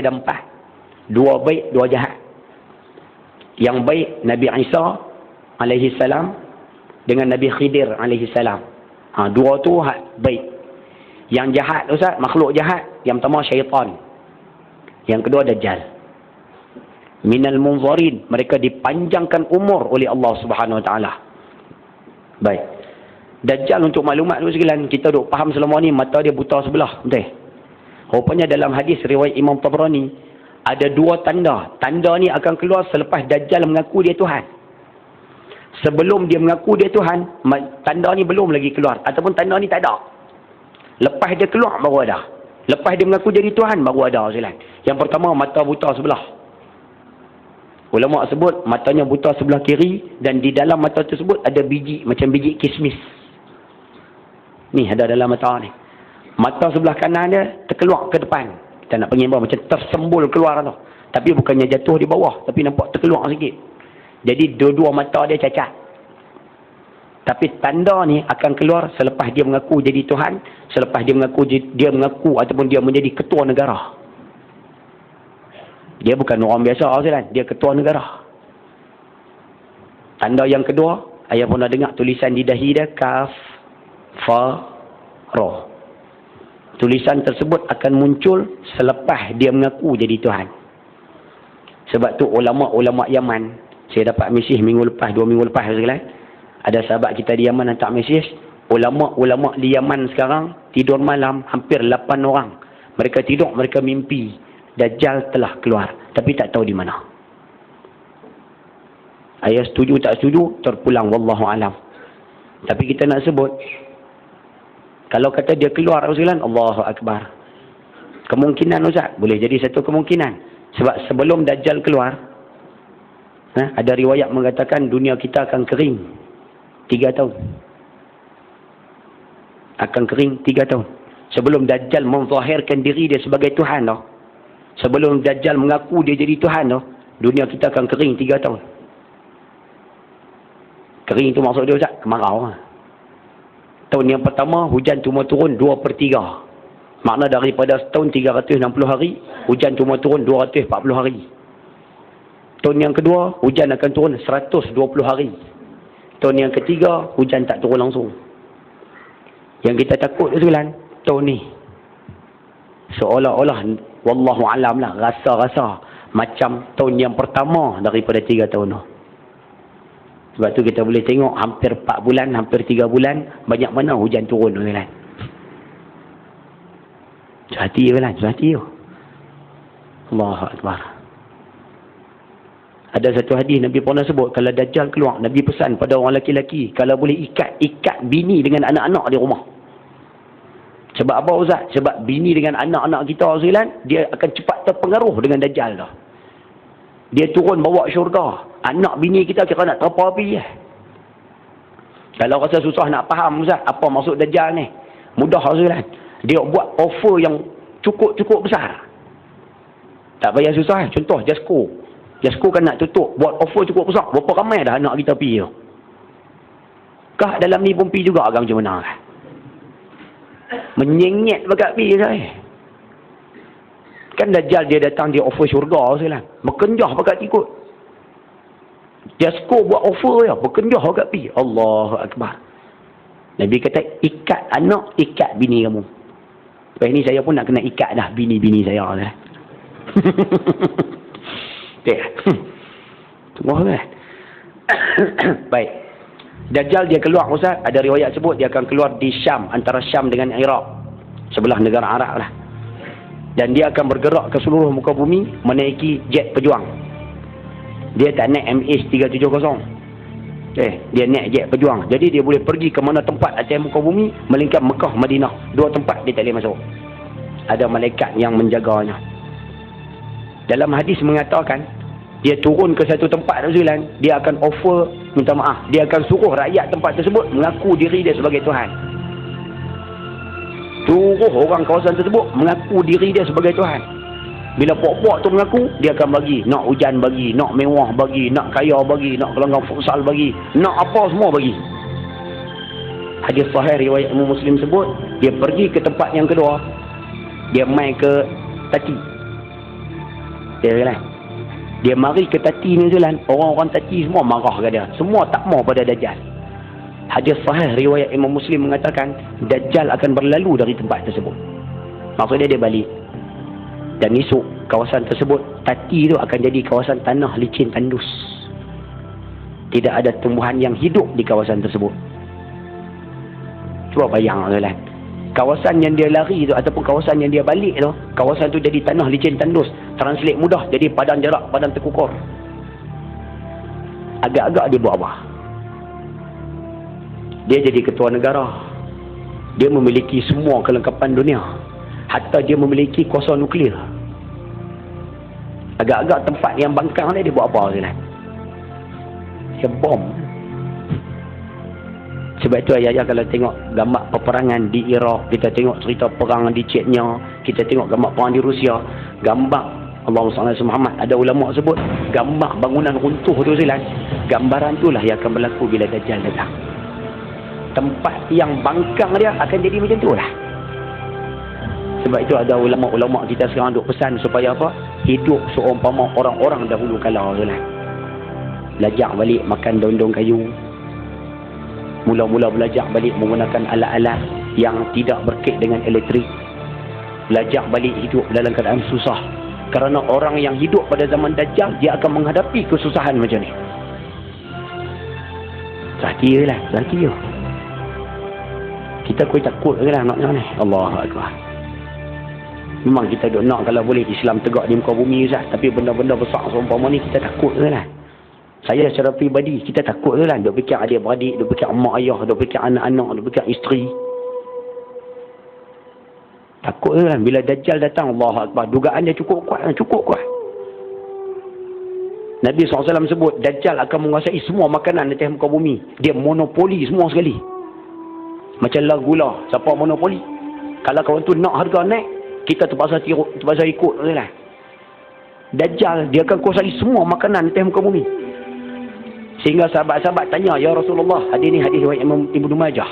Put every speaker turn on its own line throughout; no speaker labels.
ada 4. 2 baik, 2 jahat. Yang baik Nabi Isa alaihi salam dengan Nabi Khidir alaihi salam. Dua tu baik. Yang jahat Ustaz, makhluk jahat, yang pertama syaitan. Yang kedua Dajjal. Minal munzarin, mereka dipanjangkan umur oleh Allah Subhanahu Wa Taala. Baik. Dajjal, untuk maklumat dulu sekalian, kita duk faham selama ni mata dia buta sebelah, betul? Rupanya dalam hadis riwayat Imam Tabrani ada 2 tanda. Tanda ni akan keluar selepas Dajjal mengaku dia Tuhan. Sebelum dia mengaku dia Tuhan, tanda ni belum lagi keluar, ataupun tanda ni tak ada. Lepas dia keluar baru ada. Lepas dia mengaku jadi Tuhan baru ada sekalian. Yang pertama, mata buta sebelah. Ulama sebut matanya buta sebelah kiri, dan di dalam mata tersebut ada biji, macam biji kismis. Ni ada dalam mata ni. Mata sebelah kanan dia terkeluar ke depan. Kita nak panggil macam tersembul keluar tu. Tapi bukannya jatuh di bawah, tapi nampak terkeluar sikit. Jadi dua-dua mata dia cacat. Tapi tanda ni akan keluar selepas dia mengaku jadi Tuhan, selepas dia mengaku ataupun dia menjadi ketua negara. Dia bukan orang biasa kan, dia ketua negara. Tanda yang kedua, ayah pernah dengar tulisan di dahi dia kaf fa ra. Tulisan tersebut akan muncul selepas dia mengaku jadi Tuhan. Sebab tu ulama-ulama Yaman, saya dapat mesej minggu lepas, 2 minggu lepas sekali. Ada sahabat kita di Yaman hantar mesej, ulama-ulama di Yaman sekarang tidur malam hampir 8 orang. Mereka tidur, mereka mimpi Dajjal telah keluar, tapi tak tahu di mana. Ayah setuju tak setuju, terpulang wallahu alam. Tapi kita nak sebut, kalau kata dia keluar Rasulullah, Allahu Akbar. Kemungkinan Ustaz, boleh jadi satu kemungkinan. Sebab sebelum Dajjal keluar, ada riwayat mengatakan dunia kita akan kering 3 tahun. Akan kering 3 tahun. Sebelum Dajjal menzahirkan diri dia sebagai Tuhan dah. Sebelum Dajjal mengaku dia jadi Tuhan dah, dunia kita akan kering 3 tahun. Kering itu maksud dia Ustaz, kemarau. Tahun yang pertama, hujan cuma turun 2/3. Makna daripada setahun 360 hari, hujan cuma turun 240 hari. Tahun yang kedua, hujan akan turun 120 hari. Tahun yang ketiga, hujan tak turun langsung. Yang kita takut sebenarnya, tahun ni, seolah-olah, wallahu alam lah, rasa-rasa macam tahun yang pertama daripada 3 tahun tu. Sebab tu kita boleh tengok hampir 4 bulan, hampir 3 bulan, banyak mana hujan turun kan. Hati kan, hati tu. Allahu Akbar. Ada satu hadis Nabi pernah sebut, kalau Dajjal keluar, Nabi pesan pada orang lelaki-lelaki, kalau boleh ikat bini dengan anak-anak di rumah. Sebab apa Ustaz? Sebab bini dengan anak-anak kita dia akan cepat terpengaruh dengan Dajjal dah. Dia turun bawa syurga. Anak bini kita kira nak terapa api je. Kalau rasa susah nak faham Ustaz, apa maksud Dajjal ni? Mudah Ustaz. Dia buat offer yang cukup besar. Tak payah susah. Contoh Jasko. Jasko kan nak tutup, buat offer cukup besar. Berapa ramai dah anak kita pergi tu? Kah dalam ni pun pergi juga agak macam mana? Menyenyet bakat pergi saya. Kan Dajjal dia datang, dia offer syurga Ustaz. Berkenjah bakat ikut. Jasko buat offer ya, berkenjah bakat pergi. Allahu Akbar. Nabi kata, ikat anak, ikat bini kamu. Lepas ni saya pun nak kena ikat dah bini-bini saya lah. Tunggu kan. Baik. Dajjal dia keluar Ustaz, ada riwayat sebut dia akan keluar di Syam, antara Syam dengan Iraq, sebelah negara Arab lah. Dan dia akan bergerak ke seluruh muka bumi menaiki jet pejuang. Dia tak naik MH370. Dia naik jet pejuang. Jadi dia boleh pergi ke mana tempat atas muka bumi, melainkan Mekah, Madinah. 2 tempat dia tak boleh masuk. Ada malaikat yang menjaganya. Dalam hadis mengatakan, dia turun ke satu tempat Rasulullah, dia akan offer minta maaf. Dia akan suruh rakyat tempat tersebut mengaku diri dia sebagai Tuhan. Suruh orang kawasan tersebut mengaku diri dia sebagai Tuhan. Bila puak-puak tu mengaku, dia akan bagi. Nak hujan bagi, nak mewah bagi, nak kaya bagi, nak gelanggang futsal bagi, nak apa semua bagi. Hadis sahih riwayat Imam Muslim sebut, dia pergi ke tempat yang kedua, dia mai ke Taki. Dia kan? Dia mari ke Tati New Zealand, orang-orang Tati semua marah ke dia. Semua tak mau pada Dajjal. Hadis sahih riwayat Imam Muslim mengatakan Dajjal akan berlalu dari tempat tersebut. Maksudnya dia balik. Dan esok kawasan tersebut, Tati itu akan jadi kawasan tanah licin tandus. Tidak ada tumbuhan yang hidup di kawasan tersebut. Cuba bayang tuan. Kawasan yang dia lari tu ataupun kawasan yang dia balik tu, kawasan tu jadi tanah licin tandus. Translate mudah, jadi padang jarak, padang terkukur. Agak-agak dia buat apa? Dia jadi ketua negara. Dia memiliki semua kelengkapan dunia. Hatta dia memiliki kuasa nuklear. Agak-agak tempat yang bangkang ni dia buat apa tuan? Dia bom. Sebab itu ayah-ayah kalau tengok gambar peperangan di Iraq, kita tengok cerita perang di Chechnya, kita tengok gambar perang di Rusia, gambar Allahumma salli ala Muhammad, ada ulama sebut gambar bangunan runtuh tu silan, gambaran itulah yang akan berlaku bila Dajjal datang. Tempat yang bangkang dia akan jadi macam tu lah. Sebab itu ada ulama-ulama kita sekarang duk pesan supaya apa? Hidup seumpama orang-orang dahulu kala tu lah. Belajar balik makan daun-daun kayu. Mula-mula belajar balik menggunakan alat-alat yang tidak berkait dengan elektrik. Belajar balik hidup dalam keadaan susah. Kerana orang yang hidup pada zaman Dajjal, dia akan menghadapi kesusahan macam ni. Zaki lah, Zaki lah. Kita kuih takut lah naknya ni. Allahu Akbar. Memang kita duk nak kalau boleh Islam tegak di muka bumi Ustaz. Tapi benda-benda besar seumpama ni kita takut lah. Saya secara peribadi, kita takut lah. Duk fikir adik-beradik, duk fikir mak ayah, duk fikir anak-anak, duk fikir isteri. Takut lah. Bila Dajjal datang, Allahu Akbar. Dugaan dia cukup kuat. Nabi SAW sebut, Dajjal akan menguasai semua makanan di atas muka bumi. Dia monopoli semua sekali. Macam lah gula. Siapa monopoli? Kalau kawan tu nak harga naik, kita terpaksa ikut lah. Dajjal, dia akan kuasai semua makanan di atas muka bumi. Sehingga sahabat-sahabat tanya, Ya Rasulullah, hadis ni hadis riwayat Imam Ibnu Majah.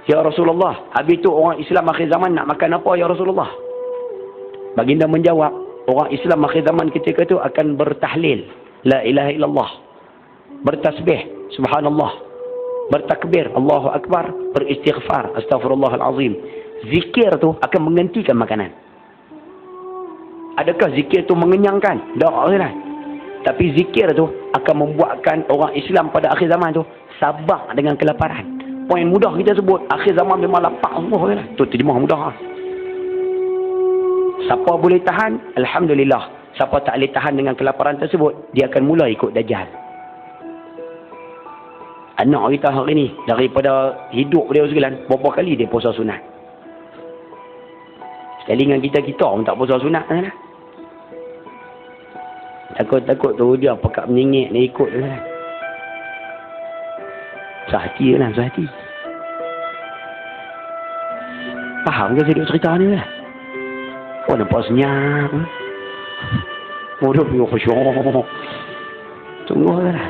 Ya Rasulullah, habis tu orang Islam akhir zaman nak makan apa ya Rasulullah? Baginda menjawab, orang Islam akhir zaman ketika itu akan bertahlil, la ilaha illallah, bertasbih, subhanallah, bertakbir, Allahu Akbar, beristighfar, astaghfirullahalazim. Zikir tu akan menggantikan makanan. Adakah zikir tu mengenyangkan? Tak lah. Tapi zikir tu akan membuatkan orang Islam pada akhir zaman tu sabar dengan kelaparan. Poin mudah kita sebut, akhir zaman memang lapar semua lah. Tu terjemah mudah. Siapa boleh tahan? Alhamdulillah. Siapa tak boleh tahan dengan kelaparan tersebut, dia akan mula ikut Dajjal. Anak kita hari ni, daripada hidup dia sekalian, berapa kali dia puasa sunat? Sekali dengan kita pun tak puasa sunat kan? Takut-takut tu dia pekat menyengit dia ikut je kan. Sehati lah, sehati. Faham ke saya duk cerita ni lah? Oh nampak senyap. Mudah punya khusyuk. Tunggu lah.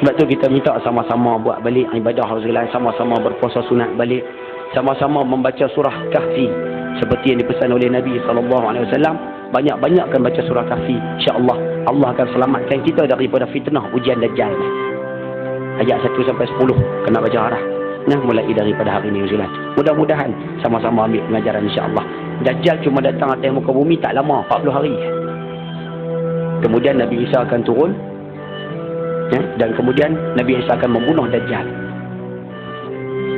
Sebab tu kita minta sama-sama buat balik ibadah sekalian, sama-sama berpuasa sunat balik, sama-sama membaca surah Kahfi seperti yang dipesan oleh Nabi SAW. Banyak-banyakkan baca surah Kahfi. InsyaAllah Allah akan selamatkan kita daripada fitnah ujian Dajjal. Ayat 1 sampai 10 kena baca arah. Nah, mulai daripada hari ini Ustaz. Mudah-mudahan sama-sama ambil pengajaran insya-Allah. Dajjal cuma datang atas muka bumi tak lama, 40 hari. Kemudian Nabi Isa akan turun. Dan kemudian Nabi Isa akan membunuh Dajjal.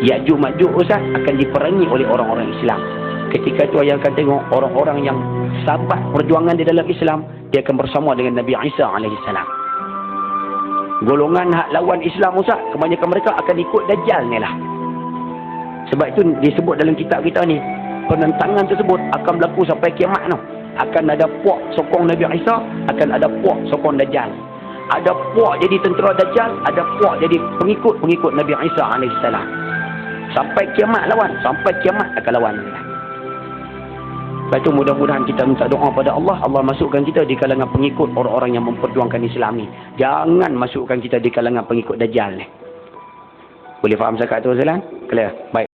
Ya'juj Ma'juj Ustaz akan diperangi oleh orang-orang Islam. Ketika itu ayah akan tengok orang-orang yang sabat perjuangan di dalam Islam, dia akan bersama dengan Nabi Isa alaihissalam. Golongan hak lawan Islam Ustaz, kebanyakan mereka akan ikut Dajjal ni lah. Sebab itu disebut dalam kitab kita ni, penentangan tersebut akan berlaku sampai kiamat tu. Akan ada puak sokong Nabi Isa, akan ada puak sokong Dajjal. Ada puak jadi tentera Dajjal, ada puak jadi pengikut Nabi Isa alaihissalam. Sampai kiamat lawan, sampai kiamat akan lawan. Sebab itu mudah-mudahan kita minta doa pada Allah, Allah masukkan kita di kalangan pengikut orang-orang yang memperjuangkan Islam ni. Jangan masukkan kita di kalangan pengikut Dajjal ni. Boleh faham cakap tu Zalan? Clear? Baik.